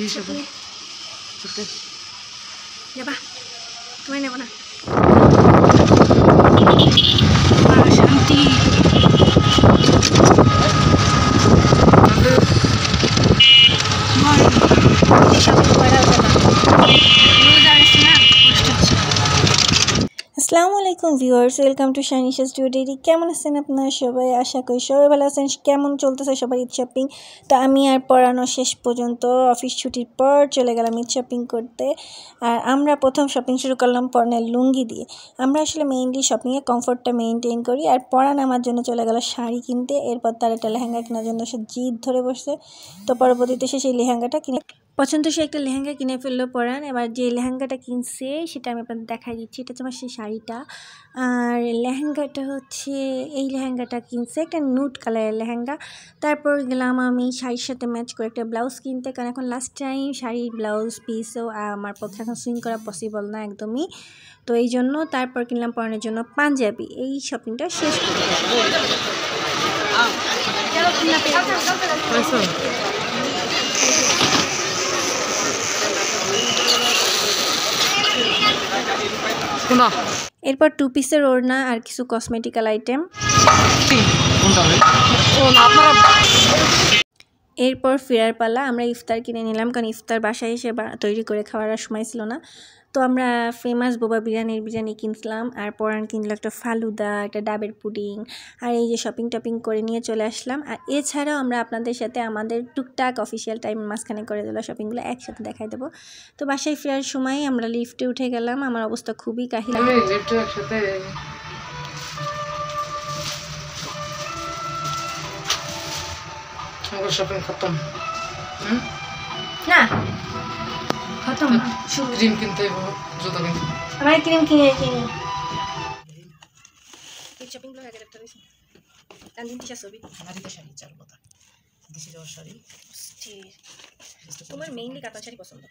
30 টাকা ওকে যাবা তুমি নেব না আসসালামু আলাইকুম ভিউয়ার্স, ওয়েলকাম টু শানিশাস ডেইরি। কেমন আছেন আপনারা সবাই? আশা করি সবাই ভালো আছেন। কেমন চলতেছে সবার ঈদ শপিং? তো আমি আর পড়ানো শেষ পর্যন্ত অফিস ছুটির পর চলে গেলাম ঈদ শপিং করতে। আর আমরা প্রথম শপিং শুরু করলাম পরনের লুঙ্গি দিয়ে। আমরা আসলে মেইনলি শপিংয়ে কমফোর্টটা মেনটেন করি। আর পরান আমার জন্য চলে গেল শাড়ি কিনতে। এরপর তার একটা লেহেঙ্গা কেনার জন্য সে জিদ ধরে বসছে। তো পরবর্তীতে সে সেই লেহেঙ্গাটা কিনে পছন্দ সে একটা লেহেঙ্গা কিনে ফেললো পরান। এবার যে লেহেঙ্গাটা কিনছে সেটা আমি আপনাদের দেখাই দিচ্ছি। এটা হচ্ছে আমার সেই শাড়িটা। আর লেহেঙ্গাটা হচ্ছে এই লেহেঙ্গাটা কিনছে একটা নুট কালারের লেহেঙ্গা। তারপর গেলাম আমি শাড়ির সাথে ম্যাচ করে একটা ব্লাউজ কিনতে, কারণ এখন লাস্ট টাইম শাড়ি ব্লাউজ পিসও আমার পক্ষে এখন সুইং করা পসিবল না একদমই। তো এই জন্য তারপর কিনলাম পরনের জন্য পাঞ্জাবি। এই শপিংটা শেষ করে এরপর 2 পিসের ওড়না আর কিছু কসমেটিক্যাল আইটেম। এরপর ফেরার পালা। আমরা ইফতার কিনে নিলাম, কারণ ইফতার বাসায় এসে তৈরি করে খাওয়ার সময় ছিল না। তো আমরা ফেমাস বোবা বিরিয়ানি কিনলাম। আর পরান কিনলো একটা ফালুদা, একটা ডাবের পুডিং। আর এই যে শপিং টপিং করে নিয়ে চলে আসলাম। আর এছাড়াও আমরা আপনাদের সাথে আমাদের টুকটাক অফিসিয়াল টাইমের মাঝখানে করে দিল শপিংগুলো একসাথে দেখাই দেবো। তো বাসায় ফেরার সময় আমরা লিফটে উঠে গেলাম। আমার অবস্থা খুবই কাহিল। শপিং খতম না খতম না, ক্রিম কিনতে জুতো কিনতে আমার ক্রিম কিনে এই শপিং ব্লগ আগে দেখতে দিছি তানজিন টিশা ছবি আমাদের শাড়ি চার কথা দিশি যাওয়ার শাড়ি তোমার মেইনলি কাতান শাড়ি পছন্দ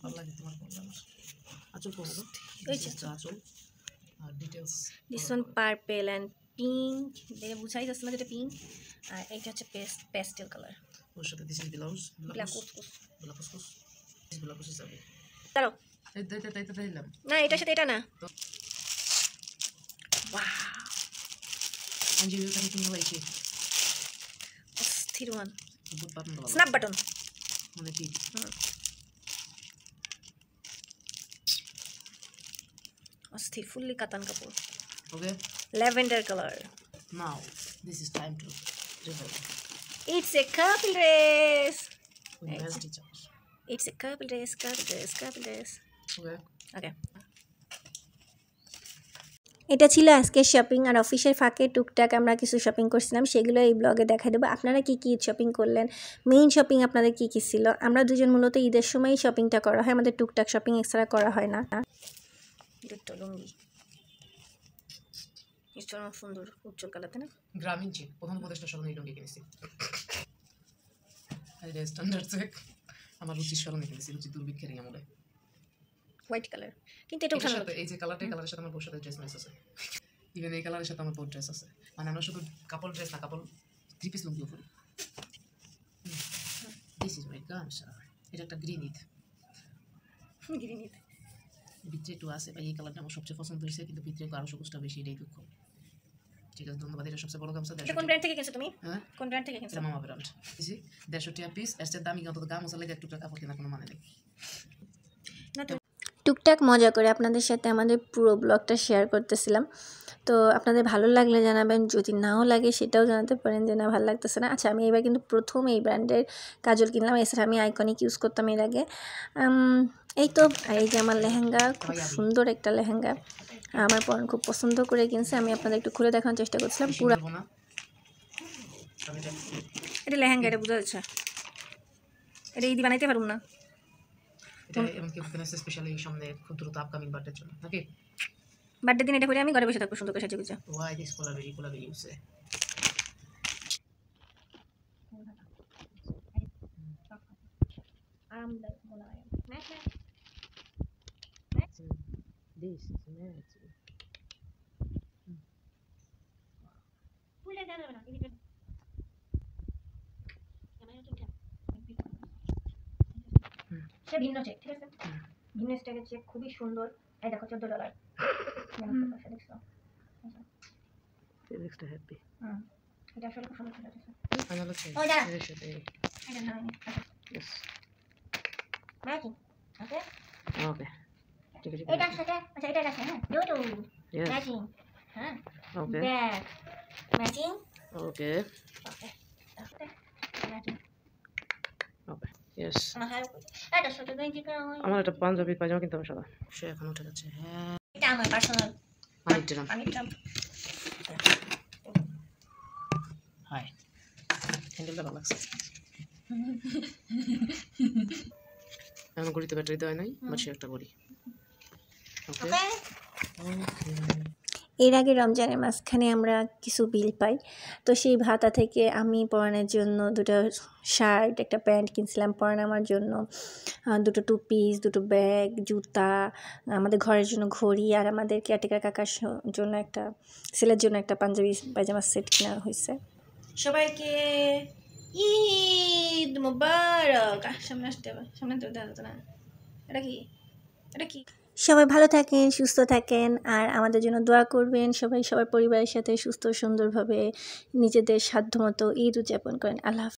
ভালো লাগে তোমার বললাম আঁচল পরবো এই যে আঁচল আর details this one purple and pink দেখে বুঝাই যাচ্ছে না যেটা পিঙ্ক। আর এইটা হচ্ছে পেস্টেল কালার। ওর সাথে দিশি ব্লাউজ ব্ল্যাক কুসকুস যাবে দাঁড়াও তাই দিলাম না, এটার সাথে এটা না। অস্থির ওয়ান স্ন্যাপ বাটন মানে কি অস্থির ফুললি কাতান কাপড়। Okay lavender colour. Now this is time to reveal it's a couple dress. It's a couple days. Okay okay, এটা ছিল আজকের শপিং। আর অফিসের ফাঁকে টুকটাক আমরা কিছু শপিং করছিলাম, সেগুলো এই ব্লগে দেখা দেবো। আপনারা কি কি শপিং করলেন, মেইন শপিং আপনাদের কি কি ছিল? আমরা দুজন মূলত ঈদের সময়ই শপিংটা করা হয়, আমাদের টুকটাক শপিং এক্সট্রা করা হয় না। দুটো লুঙ্গি সুন্দর উজ্জ্বল কালার, তাই না? গ্রামীণ চিপ প্রথম উপদেষ্টা স্মরণে লুঙ্গি কিনেছি। স্ট্যান্ডার্ড চেক আমার রুচির স্মরণে কিনেছি, রুচি দুর্ভিক্ষের আমলে হোয়াইট কালার। কিন্তু এটা উঠানো এই যে কালারের সাথে আমার বোর সাথে ড্রেস ম্যাচ আছে। ইভেন এই কালারের সাথে আমার বোর ড্রেস আছে। মানে আমরা শুধু কাপড় ড্রেস না, কাপড় 3 পিস লুঙ্গিও পরি। দিস ইজ মাই গামছা। এটা একটা গ্রিন ইথ ভিতরে একটু আছে ভাই। এই কালারটা আমার সবচেয়ে পছন্দ হয়েছে, কিন্তু ভিতরে আরো সবুজটা বেশি, এটাই দুঃখ। ঠিক আছে, ধন্যবাদ। এটা সবচেয়ে বড় গামছা। কোন ব্র্যান্ড থেকে কিনছো তুমি? হ্যাঁ, কোন ব্র্যান্ড থেকে কিনছো? এটা মামা ব্র্যান্ড। 150 টাকা পিস। এর চেয়ে দামি অন্তত গামছা লাগে একটু টাকা পড়ে না, কোনো মানে নেই। টুকটাক মজা করে আপনাদের সাথে আমাদের পুরো ব্লগটা শেয়ার করতেছিলাম। তো আপনাদের ভালো লাগলে জানাবেন, যদি নাও লাগে সেটাও জানাতে পারেন যে না ভালো লাগতেছে না। আচ্ছা, আমি এবার কিন্তু প্রথম এই ব্র্যান্ডের কাজল কিনলাম। এছাড়া আমি আইকনিক ইউজ করতাম এর আগে। এই তো। আর এই যে আমার লেহেঙ্গা, খুব সুন্দর একটা লেহেঙ্গা, আমার পরন খুব পছন্দ করে কিনছে। আমি আপনাদের একটু খুলে দেখানোর চেষ্টা করছিলাম। পুরো এটা লেহেঙ্গা, এটা বোঝা যাচ্ছে। এটা ঈদ বানাইতে পারুম না। এটা এমন কি কিনেছে স্পেশালি সামনে খুব দ্রুত আপকামিং বার্থডের জন্য নাকি? বার্থডে দিন এটা করে আমি ঘরে বসে থাকবো সুন্দর করে সাজিয়ে গুছিয়ে। ওয়াই দিস কোলাবেরি ইউসে আরামদায়ক মনে হয়। দিস ইজ ম্যাচ ফুলে যাবে না। সে ভিন্ন চেক, ঠিক আছে? ভিন্ন স্টাইলের চেক, খুবই সুন্দর। এই দেখো $14 দেখছো? এক্সট্রা হ্যাপি এটা আসলে খুব সুন্দর ছিল। ফাইনাল হচ্ছে ওই দাঁড়া, এর সাথে এটা না ইয়েস ম্যাচিং। ওকে ওকে ঠিক আছে এটার সাথে, আচ্ছা এটার কাছে, হ্যাঁ দুটো ইয়েস ম্যাচিং, হ্যাঁ ওকে ব্যাগ ম্যাচিং, ওকে ওকে ম্যাচিং। ওকে ইয়েস আমার এটা ছোট গেঞ্জি করা হয়, আমার একটা পাঞ্জাবি পায়জামা কিনতে হবে সাদা। সে এখন উঠে যাচ্ছে। হ্যাঁ এটা আমার পার্সোনাল পানির ড্রাম। ড্রাম। হাই হ্যান্ডেলটা ভালো লাগছে। এখন ঘড়িতে ব্যাটারি দেওয়া নাই, বাট সে একটা ঘড়ি। ওকে এর আগে রমজানের মাঝখানে আমরা কিছু বিল পাই, তো সেই ভাতা থেকে আমি পরানোর জন্য দুটো শার্ট, একটা প্যান্ট কিনছিলাম পরানো আমার জন্য, দুটো টু পিস, দুটো ব্যাগ, জুতা, আমাদের ঘরের জন্য ঘড়ি, আর আমাদের কেয়ারটেকার কাকার জন্য একটা, ছেলের জন্য একটা পাঞ্জাবি পায়জামার সেট কেনা হয়েছে। সবাইকে ঈদ মোবারক। সামনে আসতে হবে, সামনে তো দেখা যেত না। এটা কি, এটা কি? সবাই ভালো থাকেন, সুস্থ থাকেন, আর আমাদের জন্য দোয়া করবেন। সবাই সবার পরিবারের সাথে সুস্থ সুন্দরভাবে নিজেদের সাধ্যমতো ঈদ উদযাপন করেন। আল্লাহ হাফেজ।